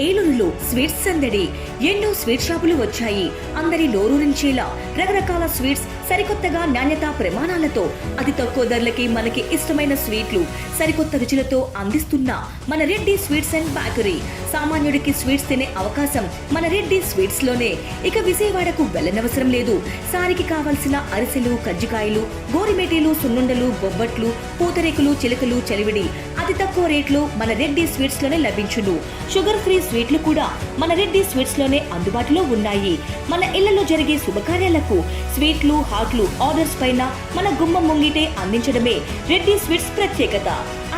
ఏలూరులో స్వీట్స్ సందడి. ఎన్నో స్వీట్ షాపులు వచ్చాయి. అందరి నోరూరించేలా రకరకాల స్వీట్స్ సరికొత్తగా నాణ్యత ప్రమాణాలతో అతి తక్కువ ధరలకి మనకి ఇష్టమైన స్వీట్లు సరికొత్త రుచులతో అందిస్తున్న మన రెడ్డి స్వీట్స్ అండ్ బేకరీ. సామాన్యుడికి స్వీట్స్ తినే అవకాశం మన రెడ్డి స్వీట్స్ లోనే. ఇక విజయవాడకు వెళ్ళనవసరం లేదు. సారికి కావలసిన అరిసెలు, కజ్జికాయలు, గోరిమేటీలు, సున్నుండలు, బొబ్బట్లు, పూతరేకులు, చిలకలు, చలివిడి అతి తక్కువ రేట్లు మన రెడ్డి స్వీట్స్ లోనే లభించును. షుగర్ ఫ్రీ స్వీట్లు కూడా మన రెడ్డి స్వీట్స్ లోనే అందుబాటులో ఉన్నాయి. మన ఇళ్లలో జరిగే శుభకార్యాలకు స్వీట్లు, హాట్లు ఆర్డర్స్ పైన మన గుమ్మం ముంగిటే అందించడమే రెడ్డి స్వీట్స్ ప్రత్యేకత.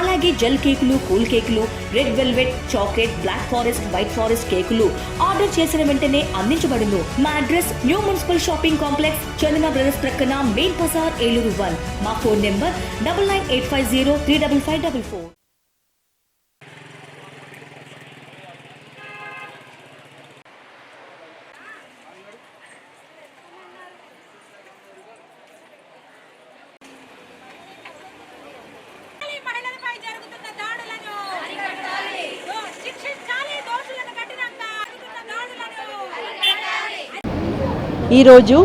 అలాగే జెల్ కేకులు, కూల్ కేకులు, red velvet, chocolate, black forest, white forest కేకులు ఆర్డర్ చేసిన వెంటనే అందించబడును. మా address new municipal shopping complex, Chandana brothers ప్రక్కన, మెయిన్ బజార్, ఏలూరు 1. మా ఫోన్ నెంబర్ 9985035544. ఈరోజు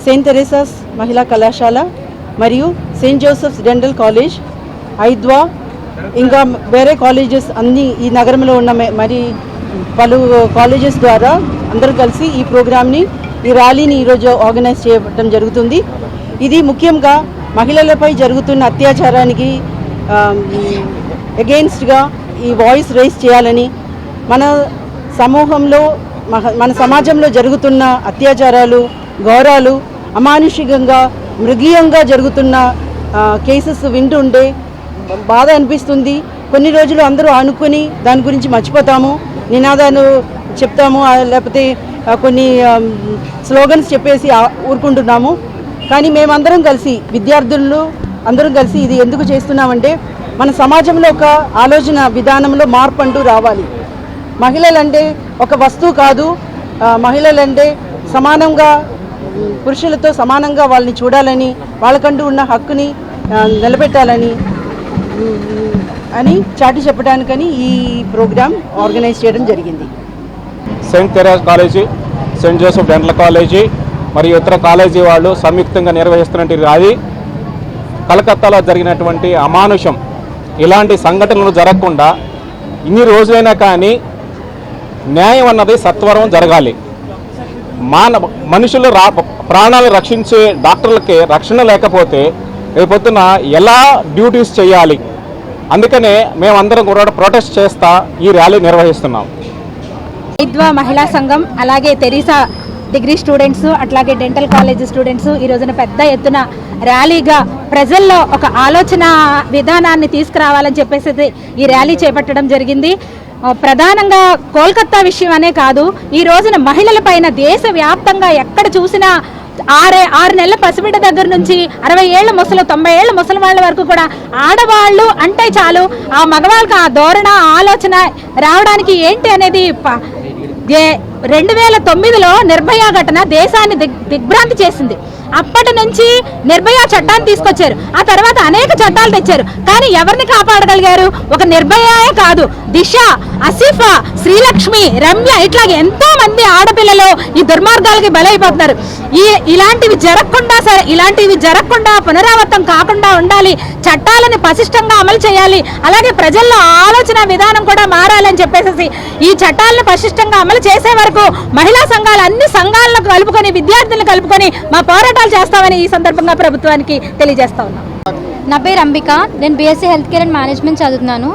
సెయింట్ తెరేసాస్ మహిళా కళాశాల మరియు సెయింట్ జోసెఫ్స్ డెంటల్ కాలేజ్, ఐద్వా, ఇంకా వేరే కాలేజెస్ అన్నీ ఈ నగరంలో ఉన్న మరి పలు కాలేజెస్ ద్వారా అందరూ కలిసి ఈ ప్రోగ్రామ్ని, ఈ ర్యాలీని ఈరోజు ఆర్గనైజ్ చేయడం జరుగుతుంది. ఇది ముఖ్యంగా మహిళలపై జరుగుతున్న అత్యాచారానికి అగెయిన్స్ట్గా ఈ వాయిస్ రైజ్ చేయాలని, మన సమూహంలో మన సమాజంలో జరుగుతున్న అత్యాచారాలు, ఘోరాలు, అమానుషికంగా మృగీయంగా జరుగుతున్న కేసెస్ వింటుంటే బాధ అనిపిస్తుంది. కొన్ని రోజులు అందరూ అనుకుని దాని గురించి మర్చిపోతాము, నినాదాలు చెప్తాము, లేకపోతే కొన్ని స్లోగన్స్ చెప్పేసి ఊరుకుంటున్నాము. కానీ మేమందరం కలిసి, విద్యార్థులు అందరం కలిసి ఇది ఎందుకు చేస్తున్నామంటే మన సమాజంలో ఒక ఆలోచన విధానంలో మార్పు అంటూ రావాలి. మహిళలంటే ఒక వస్తువు కాదు, మహిళలంటే సమానంగా పురుషులతో సమానంగా వాళ్ళని చూడాలని, వాళ్ళకంటూ ఉన్న హక్కుని నిలబెట్టాలని చాటి చెప్పడానికని ఈ ప్రోగ్రాం ఆర్గనైజ్ చేయడం జరిగింది. Saint Teresa college, Saint Joseph dental college మరియు ఇతర కాలేజీ వాళ్ళు సంయుక్తంగా నిర్వహిస్తున్నటువంటి ర్యాలీ కలకత్తాలో జరిగినటువంటి అమానుషం ఇలాంటి సంఘటనలు జరగకుండా ఇన్ని రోజులైనా కానీ న్యాయం అన్నది సత్వరం జరగాలి. మనుషులు ప్రాణాలు రక్షించే డాక్టర్లకి రక్షణ లేకపోతే రేపొద్దున ఎలా డ్యూటీస్ చేయాలి? అందుకనే మేమందరం కూడా ప్రొటెస్ట్ చేస్తా ఈ ర్యాలీ నిర్వహిస్తున్నాం. ఐద్వా మహిళా సంఘం, అలాగే తెరీసా డిగ్రీ స్టూడెంట్స్, అట్లాగే డెంటల్ కాలేజ్ స్టూడెంట్స్ ఈ రోజున పెద్ద ఎత్తున ర్యాలీగా ప్రజల్లో ఒక ఆలోచన విధానాన్ని తీసుకురావాలని చెప్పేసి ఈ ర్యాలీ చేపట్టడం జరిగింది. ప్రధానంగా కోల్కతా విషయం అనే కాదు, ఈ రోజున మహిళల పైన దేశవ్యాప్తంగా ఎక్కడ చూసినా 6 నెలల పసిబిడ్డ దగ్గర నుంచి 60 ఏళ్ల ముసలు, 90 ఏళ్ల ముసలి వాళ్ళ వరకు కూడా ఆడవాళ్ళు అంటే చాలు ఆ మగవాళ్ళకి ఆ ధోరణ, ఆలోచన రావడానికి ఏంటి అనేది 2009లో నిర్భయ ఘటన దేశాన్ని దిగ్భ్రాంతి చేసింది. అప్పటి నుంచి నిర్భయ చట్టాన్ని తీసుకొచ్చారు, ఆ తర్వాత అనేక చట్టాలు తెచ్చారు. కానీ ఎవరిని కాపాడగలిగారు? ఒక నిర్భయే కాదు, దిశ, అసిఫా, శ్రీలక్ష్మి, రమ్య, ఇట్లాగే ఎంతో మంది ఆడపిల్లలు ఈ దుర్మార్గాలకి బలైపోతున్నారు. ఇలాంటివి జరగకుండా పునరావృతం కాకుండా ఉండాలి. చట్టాలను పటిష్టంగా అమలు చేయాలి. అలాగే ప్రజల్లో ఆలోచన విధానం కూడా మారాలని చెప్పేసి ఈ చట్టాలను పటిష్టంగా అమలు చేసే వరకు మహిళా సంఘాలు అన్ని సంఘాలను కలుపుకొని, విద్యార్థులను కలుపుకొని మా పోరాటాలు చేస్తామని ఈ సందర్భంగా ప్రభుత్వానికి తెలియజేస్తా ఉన్నాం. నా పేరు అంబిక, నేను BSc health care and management చదువుతున్నాను.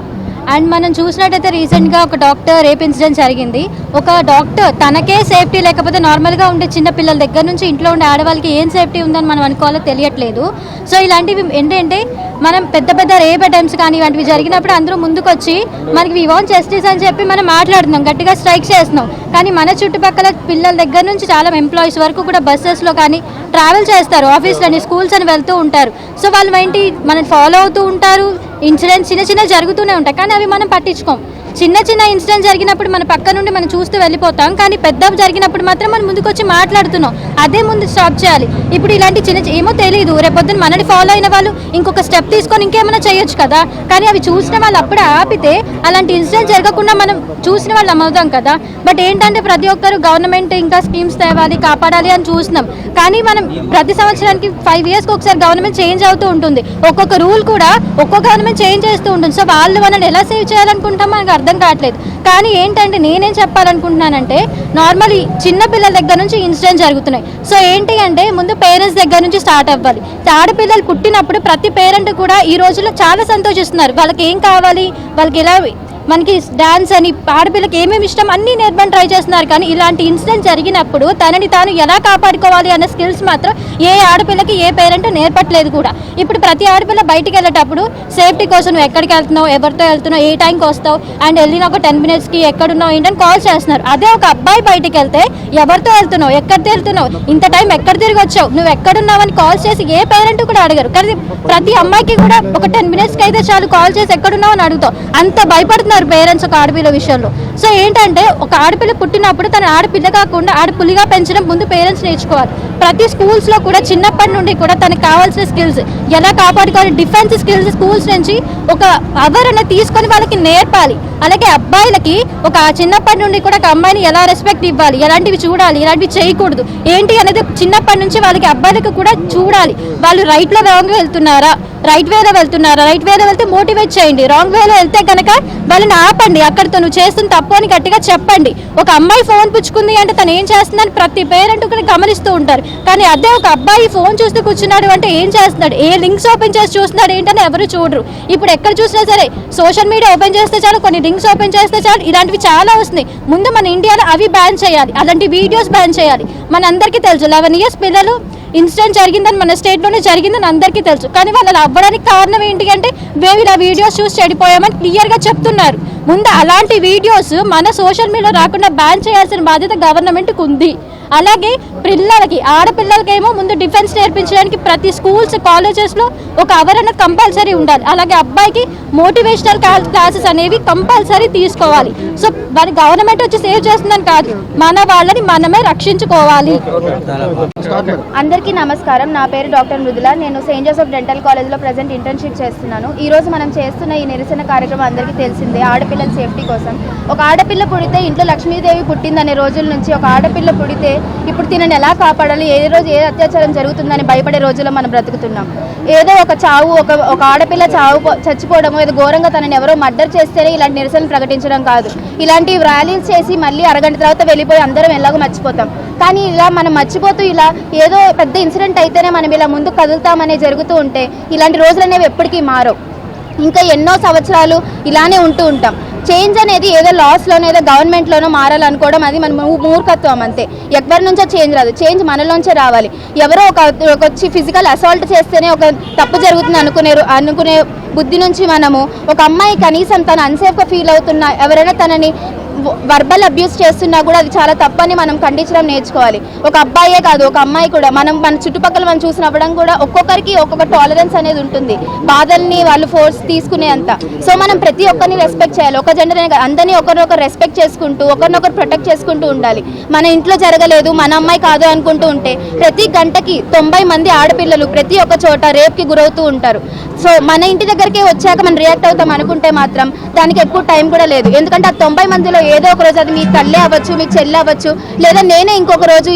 అండ్ మనం చూసినట్టయితే రీసెంట్గా ఒక డాక్టర్ రేప్ ఇన్సిడెంట్ జరిగింది. ఒక డాక్టర్ తనకే సేఫ్టీ లేకపోతే నార్మల్గా ఉండే చిన్న పిల్లల దగ్గర నుంచి ఇంట్లో ఉండే ఆడవాళ్ళకి ఏం సేఫ్టీ ఉందని మనం అనుకోవాలో తెలియట్లేదు. సో ఇలాంటివి ఏంటంటే మనం పెద్ద పెద్ద రేప్ అటెంప్ట్స్ కానీ ఇలాంటివి జరిగినప్పుడు అందరూ ముందుకు వచ్చి మనకి వి వాంట్ జస్టిస్ అని చెప్పి మనం మాట్లాడుతున్నాం, గట్టిగా స్ట్రైక్ చేస్తున్నాం. కానీ మన చుట్టుపక్కల పిల్లల దగ్గర నుంచి చాలా ఎంప్లాయీస్ వరకు కూడా బస్సెస్లో కానీ ట్రావెల్ చేస్తారు, ఆఫీస్లని, స్కూల్స్ అని వెళ్తూ ఉంటారు. సో వాళ్ళు ఏంటి మనం ఫాలో అవుతూ ఉంటారు, ఇన్సిడెంట్స్ చిన్న జరుగుతూనే ఉంటాయి, కానీ అవి మనం పట్టించుకోం. చిన్న చిన్న ఇన్సిడెంట్ జరిగినప్పుడు మన పక్క నుండి మనం చూస్తూ వెళ్ళిపోతాం, కానీ పెద్ద జరిగినప్పుడు మాత్రం మనం ముందుకు వచ్చి మాట్లాడుతున్నాం. అదే ముందు స్టాప్ చేయాలి. ఇప్పుడు ఇలాంటి చిన్న ఏమో తెలియదు, రేపొద్దున మనని ఫాలో అయిన వాళ్ళు ఇంకొక స్టెప్ తీసుకొని ఇంకేమైనా చేయొచ్చు కదా, కానీ అవి చూసిన వాళ్ళు అప్పుడు ఆపితే అలాంటి ఇన్సిడెంట్ జరగకుండా మనం చూసిన వాళ్ళు అమ్మవుతాం కదా. బట్ ఏంటంటే ప్రతి ఒక్కరు గవర్నమెంట్ ఇంకా స్కీమ్స్ తేవాలి, కాపాడాలి అని చూస్తున్నాం, కానీ మనం ప్రతి సంవత్సరానికి 5 yearsకి ఒకసారి గవర్నమెంట్ చేంజ్ అవుతూ ఉంటుంది. ఒక్కొక్క రూల్ కూడా ఒక్కొక్క గవర్నమెంట్ చేంజ్ చేస్తూ ఉంటుంది. సో వాళ్ళు మనల్ని ఎలా సేవ్ చేయాలనుకుంటాం మనకు అర్థం కావట్లేదు. కానీ ఏంటంటే నేనేం చెప్పాలనుకుంటున్నానంటే, నార్మల్ చిన్న పిల్లల దగ్గర నుంచి ఇన్సిడెంట్ జరుగుతున్నాయి. సో ఏంటి అంటే ముందు పేరెంట్స్ దగ్గర నుంచి స్టార్ట్ అవ్వాలి. ఆడపిల్లలు పుట్టినప్పుడు ప్రతి పేరెంట్ కూడా ఈ రోజుల్లో చాలా సంతోషిస్తున్నారు. వాళ్ళకి ఏం కావాలి, వాళ్ళకి ఎలా, మనకి డాన్స్ అని, ఆడపిల్లకి ఏమేమి ఇష్టం అన్నీ నేర్పని ట్రై చేస్తున్నారు. కానీ ఇలాంటి ఇన్సిడెంట్ జరిగినప్పుడు తనని తాను ఎలా కాపాడుకోవాలి అన్న స్కిల్స్ మాత్రం ఏ ఆడపిల్లకి ఏ పేరెంట్ నేర్పట్లేదు కూడా. ఇప్పుడు ప్రతి ఆడపిల్ల బయటికి వెళ్ళేటప్పుడు సేఫ్టీ కోసం నువ్వు ఎక్కడికి వెళ్తున్నావు, ఎవరితో వెళ్తున్నావు, ఏ టైంకి వస్తావు, అండ్ వెళ్ళిన ఒక 10 minutesకి ఎక్కడున్నావు ఏంటని కాల్ చేస్తున్నారు. అదే ఒక అబ్బాయి బయటికి వెళ్తే ఎవరితో వెళ్తున్నావు, ఎక్కడితో వెళ్తున్నావు, ఇంత టైం ఎక్కడ తిరిగి వచ్చావు, నువ్వు ఎక్కడున్నావు అని కాల్ చేసి ఏ పేరెంట్ కూడా అడగరు. కానీ ప్రతి అమ్మాయికి కూడా ఒక 10 minutesకి అయితే చాలు కాల్ చేసి ఎక్కడున్నావు అని అడుగుతావు. అంత భయపడుతున్నారు పేరెంట్స్ ఒక ఆడపిల్ల విషయంలో. సో ఏంటంటే ఒక ఆడపిల్ల పుట్టినప్పుడు తన ఆడపిల్ల కాకుండా ఆడపుల్లిగా పెంచడం ముందు పేరెంట్స్ నేర్చుకోవాలి. ప్రతి స్కూల్స్లో కూడా చిన్నప్పటి నుండి కూడా తనకు కావాల్సిన స్కిల్స్ ఎలా కాపాడుకోవాలి, డిఫెన్స్ స్కిల్స్ స్కూల్స్ నుంచి ఒక అవగాహన తీసుకొని వాళ్ళకి నేర్పాలి. అలాగే అబ్బాయిలకి ఒక చిన్నప్పటి నుండి కూడా ఒక అమ్మాయిని ఎలా రెస్పెక్ట్ ఇవ్వాలి, ఎలాంటివి చూడాలి, ఎలాంటివి చేయకూడదు ఏంటి అనేది చిన్నప్పటి నుంచి వాళ్ళకి అబ్బాయిలకు కూడా చూడాలి. వాళ్ళు రైట్లో రాంగ్ వెళ్తున్నారా, రైట్ వేలో వెళ్తున్నారా, రైట్ వేలో వెళ్తే మోటివేట్ చేయండి, రాంగ్ వేలో వెళ్తే కనుక వాళ్ళని ఆపండి, అక్కడితో నువ్వు చేస్తున్న తప్పు అని గట్టిగా చెప్పండి. ఒక అమ్మాయి ఫోన్ పుచ్చుకుంది అంటే తను ఏం చేస్తుందని ప్రతి పేరెంట్ కూడా గమనిస్తూ ఉంటారు. కానీ అదే ఒక అబ్బాయి ఫోన్ చూస్తూ కూర్చున్నాడు అంటే ఏం చేస్తున్నాడు, ఏ లింక్స్ ఓపెన్ చేసి చూస్తున్నాడు ఏంటని ఎవరు చూడరు. ఇప్పుడు ఎక్కడ చూసినా సరే సోషల్ మీడియా ఓపెన్ చేస్తే చాలు, కొన్ని లింక్స్ ఓపెన్ చేస్తే చాలు, ఇలాంటివి చాలా వస్తున్నాయి. ముందు మన ఇండియాలో అవి బ్యాన్ చేయాలి, అలాంటి వీడియోస్ బ్యాన్ చేయాలి. మనందరికీ తెలుసు 11 years పిల్లలు ఇన్సిడెంట్ జరిగిందని మన స్టేట్లోనే జరిగిందని అందరికీ తెలుసు. కానీ వాళ్ళు అవ్వడానికి కారణం ఏంటి అంటే మేము ఇలా వీడియోస్ చూసి చెడిపోయామని క్లియర్గా చెప్తున్నారు. ముందు అలాంటి వీడియోస్ మన సోషల్ మీడియాలో రాకుండా బ్యాన్ చేయాల్సిన బాధ్యత గవర్నమెంట్కి ఉంది. అలాగే పిల్లలకి, ఆడపిల్లలకేమో ముందు డిఫెన్స్ నేర్పించడానికి ప్రతి స్కూల్స్ కాలేజెస్లో ఒక అవగాహన కంపల్సరీ ఉండాలి. అలాగే అబ్బాయికి మోటివేషనల్ క్లాసెస్ అనేవి కంపల్సరీ తీసుకోవాలి. సో మరి గవర్నమెంట్ వచ్చి సేవ్ చేస్తుందని కాదు, మన వాళ్ళని మనమే రక్షించుకోవాలి. అందరికీ నమస్కారం. నా పేరు డాక్టర్ మృదుల. నేను సెయింట్ జోసెఫ్ డెంటల్ కాలేజ్లో ప్రజెంట్ ఇంటర్న్షిప్ చేస్తున్నాను. ఈరోజు మనం చేస్తున్న ఈ నిరసన కార్యక్రమం అందరికీ తెలిసిందే, ఆడపిల్లల సేఫ్టీ కోసం. ఒక ఆడపిల్ల పుడితే ఇంట్లో లక్ష్మీదేవి పుట్టిందనే రోజుల నుంచి ఒక ఆడపిల్ల పుడితే ఇప్పుడు తినని ఎలా కాపాడాలి, ఏ రోజు ఏ అత్యాచారం జరుగుతుందని భయపడే రోజుల్లో మనం బ్రతుకుతున్నాం. ఏదో ఒక చావు, ఒక ఆడపిల్ల చచ్చిపోవడము, ఏదో ఘోరంగా తనని ఎవరో మర్డర్ చేస్తేనే ఇలాంటి నిరసన ప్రకటించడం కాదు. ఇలాంటి ర్యాలీస్ చేసి మళ్ళీ అరగంట తర్వాత వెళ్ళిపోయి అందరం ఎలాగో మర్చిపోతాం. కానీ ఇలా మనం మర్చిపోతూ ఇలా ఏదో పెద్ద ఇన్సిడెంట్ అయితేనే మనం ఇలా ముందు కదులుతామనే జరుగుతూ ఉంటే ఇలాంటి రోజులు అనేవి ఎప్పటికీ మారవు. ఇంకా ఎన్నో సంవత్సరాలు ఇలానే ఉంటూ ఉంటాం. చేంజ్ అనేది ఏదో లాస్లోనో ఏదో గవర్నమెంట్లోనో మారాలనుకోవడం అది మన మూర్ఖత్వం అంతే. ఎవరి నుంచో చేంజ్ రాదు, చేంజ్ మనలోంచే రావాలి. ఎవరో వచ్చి ఫిజికల్ అసాల్ట్ చేస్తేనే ఒక తప్పు జరుగుతుంది అనుకునే బుద్ధి నుంచి మనము ఒక అమ్మాయి కనీసం తను అన్సేఫ్గా ఫీల్ అవుతున్నా, ఎవరైనా తనని వర్బల్ అబ్యూస్ చేస్తున్నా కూడా అది చాలా తప్పని మనం ఖండించడం నేర్చుకోవాలి. ఒక అబ్బాయే కాదు, ఒక అమ్మాయి కూడా మన చుట్టుపక్కల మనం చూసినవ్వడం కూడా ఒక్కొక్కరికి ఒక్కొక్క టాలరెన్స్ అనేది ఉంటుంది, బాధల్ని వాళ్ళు ఫోర్స్ తీసుకునే అంత. సో మనం ప్రతి ఒక్కరిని రెస్పెక్ట్ చేయాలి. ఒక జెండర్ అందరినీ ఒకరినొకరు రెస్పెక్ట్ చేసుకుంటూ ఒకరినొకరు ప్రొటెక్ట్ చేసుకుంటూ ఉండాలి. మన ఇంట్లో జరగలేదు, మన అమ్మాయి కాదు అనుకుంటూ ఉంటే ప్రతి గంటకి 90 మంది ఆడపిల్లలు ప్రతి ఒక్క చోట రేప్కి గురవుతూ ఉంటారు. సో మన ఇంటి దగ్గరికి వచ్చాక మనం రియాక్ట్ అవుతాం అనుకుంటే మాత్రం దానికి ఎక్కువ టైం కూడా లేదు. ఎందుకంటే ఆ 90 మందిలో ఏదో ఒక రోజు అది మీ తల్లి అవ్వచ్చు, మీ చెల్లి అవ్వచ్చు, లేదా నేనే ఇంకొక రోజు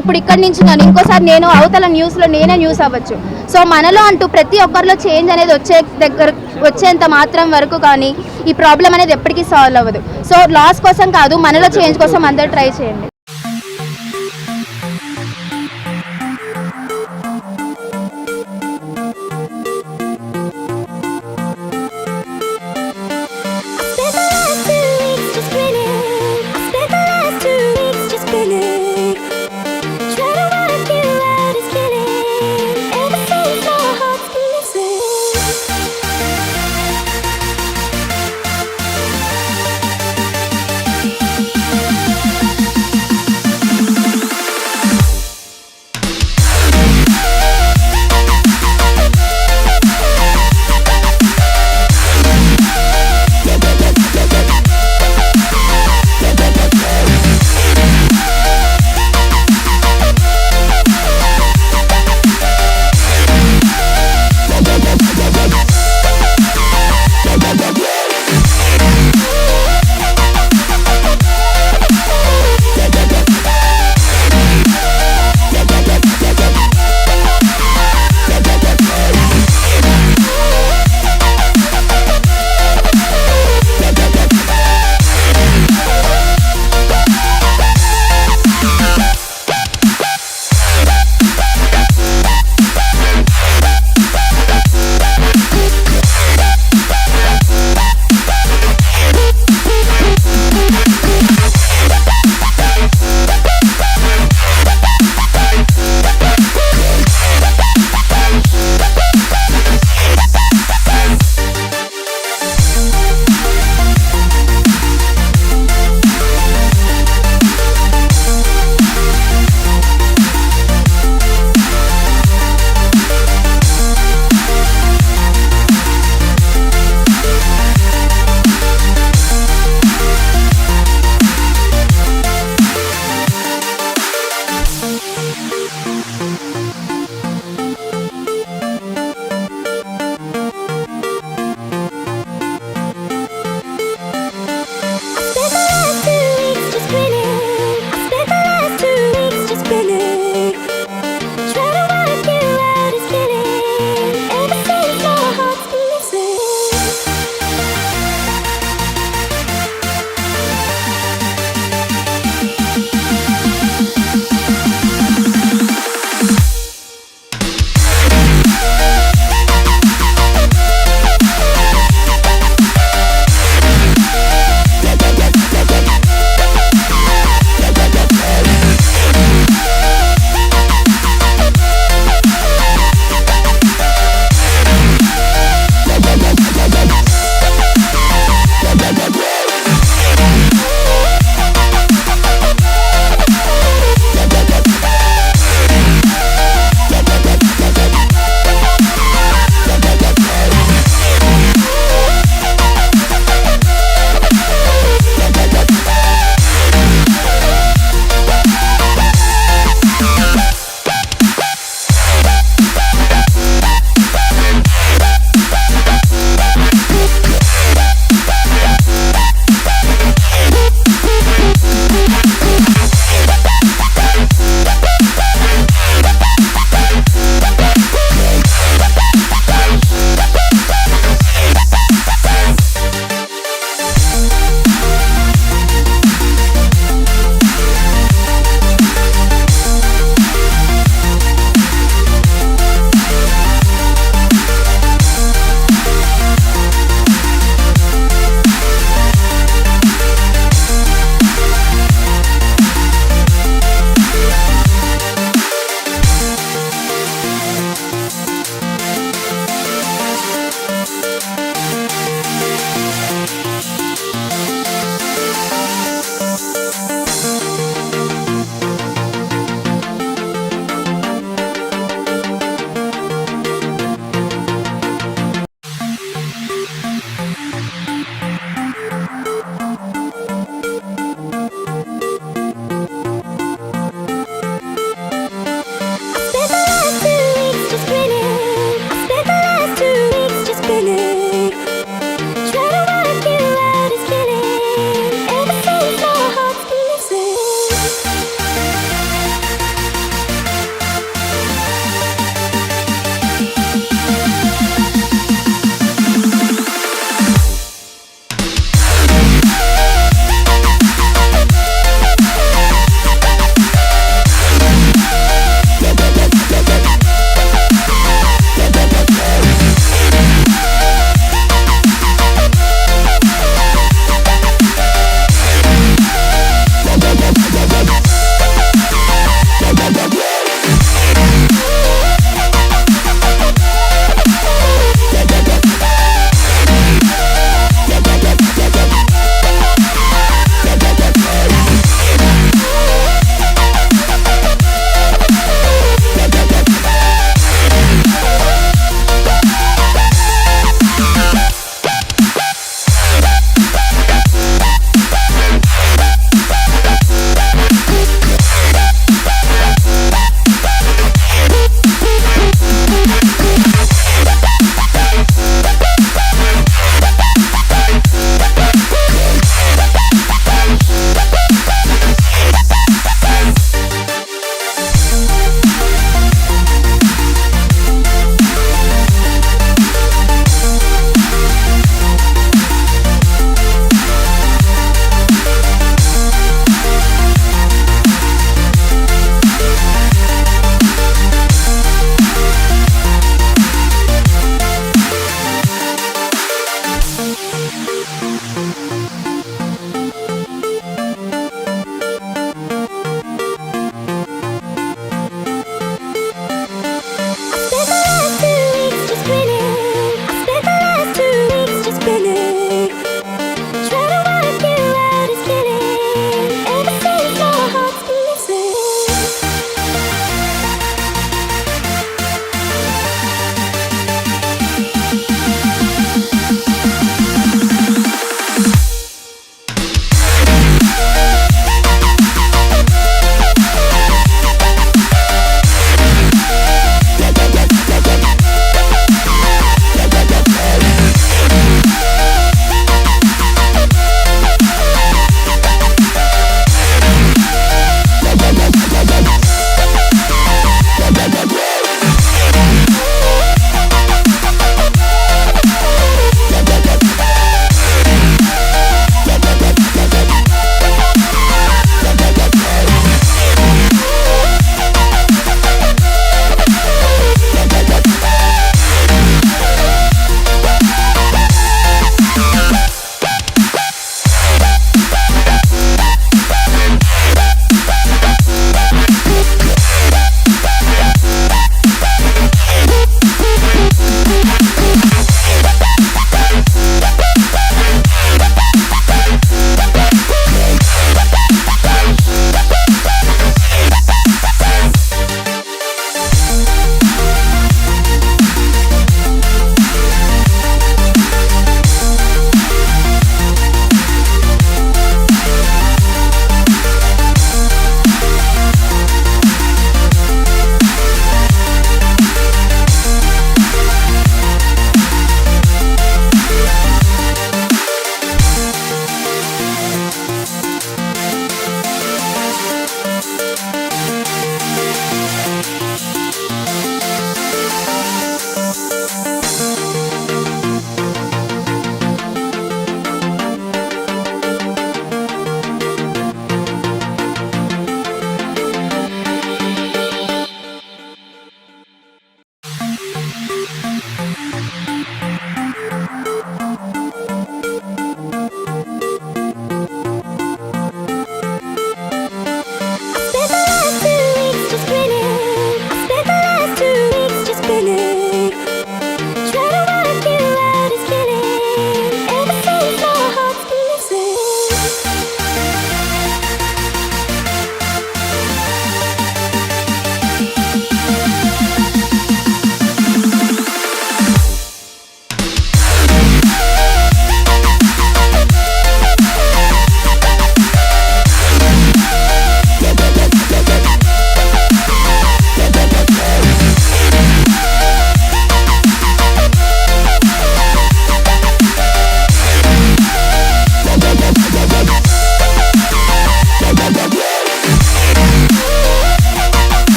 ఇప్పుడు ఇక్కడి నుంచి కానీ ఇంకోసారి నేను అవతల న్యూస్లో నేనే న్యూస్ అవ్వచ్చు. సో మనలో అంటూ ప్రతి ఒక్కరిలో చేంజ్ అనేది వచ్చేంత మాత్రం వరకు కానీ ఈ ప్రాబ్లం అనేది ఎప్పటికీ సాల్వ్ అవ్వదు. సో లాస్ కోసం కాదు, మనలో చేంజ్ కోసం అందరూ ట్రై చేయండి.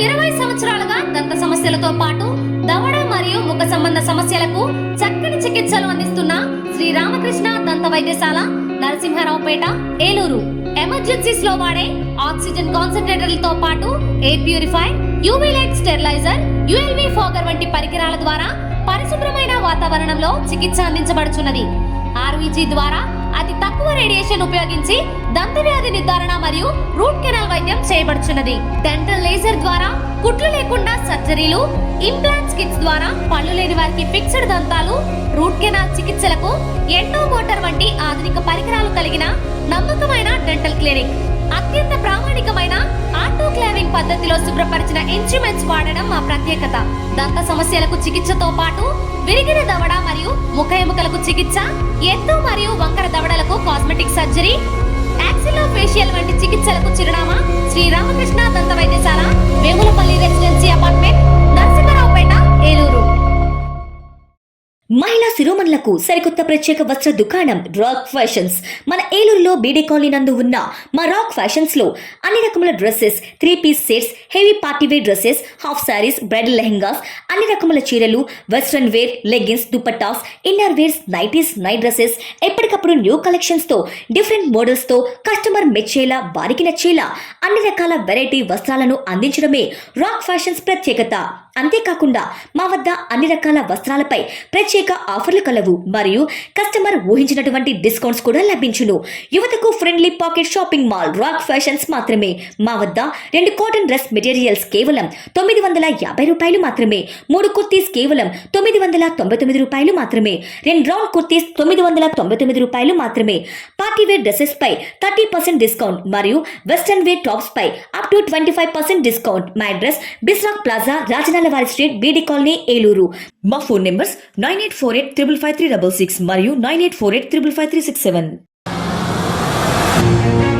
20 సంవత్సరాలుగా దంత సమస్యలతో పాటు దవడ మరియు ముఖ సంబంధ సమస్యలకు చక్కని చికిత్సలు అందిస్తున్న శ్రీ రామకృష్ణ దంత వైద్యశాల, నరసింహారావుపేట, ఏలూరు. ఎమర్జెన్సీస్ లో వాడే ఆక్సిజన్ కాన్సంట్రేటర్లతో పాటు air purifier, UV light steriliser, ULV fogger వంటి పరికరాల ద్వారా పరిశుభ్రమైన వాతావరణంలో చికిత్స అందించబడుచున్నది. RVG ద్వారా అతి తక్కువ రేడియేషన్ ఉపయోగించి దంత వ్యాధి నిర్ధారణ మరియు రూట్ కెనాల్ వైద్యం చేయబడుచున్నది. డెంటల్ లేజర్ ద్వారా కుట్లు లేకుండా సర్జరీలు, ఇంప్లాంట్స్ కిట్స్ ద్వారా పళ్ళు లేని వారికి ఫిక్స్డ్ దంతాలు, రూట్ కెనాల్ చికిత్సలకు ఎండో మోటార్ వంటి ఆధునిక పరికరాలు కలిగిన నమ్మకమైన డెంటల్ క్లినిక్. అత్యంత ప్రామాణికమైన ఆటోక్లావింగ్ పద్ధతిలో శుభ్రపరిచిన ఇన్స్ట్రుమెంట్స్ వాడడం మా ప్రత్యేకత. దంత సమస్యలకు చికిత్సతో పాటు విరిగిన దవడ మరియు ముఖ ఎముకలకు చికిత్స, ఎత్తు మరియు వంకర దవడలకు కాస్మెటిక్ సర్జరీ, యాక్సిలోఫేషియల్ వంటి చికిత్సలకు చిరునామా శ్రీ రామకృష్ణ దంత వైద్యశాల, వేములపల్లి రెసిడెన్సీ అపార్ట్మెంట్, నరసింహారావుపేట, ఏలూరు. మహిళా శిరోమణులకు సరికొత్త ప్రత్యేక వస్త్ర దుకాణం రాక్ ఫ్యాషన్స్. మన ఏలూరులో బీడే కాలనీ నందు ఉన్న మా రాక్ ఫ్యాషన్స్ లో అన్ని రకముల dresses, 3-piece sets, heavy party wear dresses, half saris, bridal lehengas, అన్ని రకముల చీరలు, western wear, leggings, dupattas, inner wears, nighties, night dresses, ఎప్పటికప్పుడు న్యూ కలెక్షన్స్ తో, డిఫరెంట్ మోడల్స్ తో కస్టమర్ మెచ్చేలా, వారికి నచ్చేలా అన్ని రకాల వెరైటీ వస్త్రాలను అందించడమే రాక్ ఫ్యాషన్స్ ప్రత్యేకత. అంతేకాకుండా మా వద్ద అన్ని రకాల వస్త్రాలపై ప్రత్యేక ఆఫర్లు కలవు మరియు కస్టమర్ ఊహించినటువంటి డిస్కౌంట్స్ కూడా లభించును. యువతకు friendly pocket shopping mall rock fashions మాత్రమే. మా వద్ద 2 కాటన్ డ్రెస్ మెటీరియల్స్ కేవలం 950 రూపాయలు మాత్రమే, 3 కుర్తీస్ కేవలం 999 రూపాయలు మాత్రమే, 2 రౌండ్ కుర్తీస్ 999 రూపాయలు మాత్రమే. పార్టీ వేర్ డ్రెస్సెస్ పై 30% డిస్కౌంట్ మరియు వెస్టర్న్ వేర్ టాప్స్ పై అప్ టు 25% డిస్కౌంట్. మా అడ్రస్ బిస్రాక్ ప్లాజా, రాజనాల వారి స్ట్రీట్, బీడీ కాలనీ, ఏలూరు. మా ఫోన్ నెంబర్స్ 9848555366 మరియు 9848555367.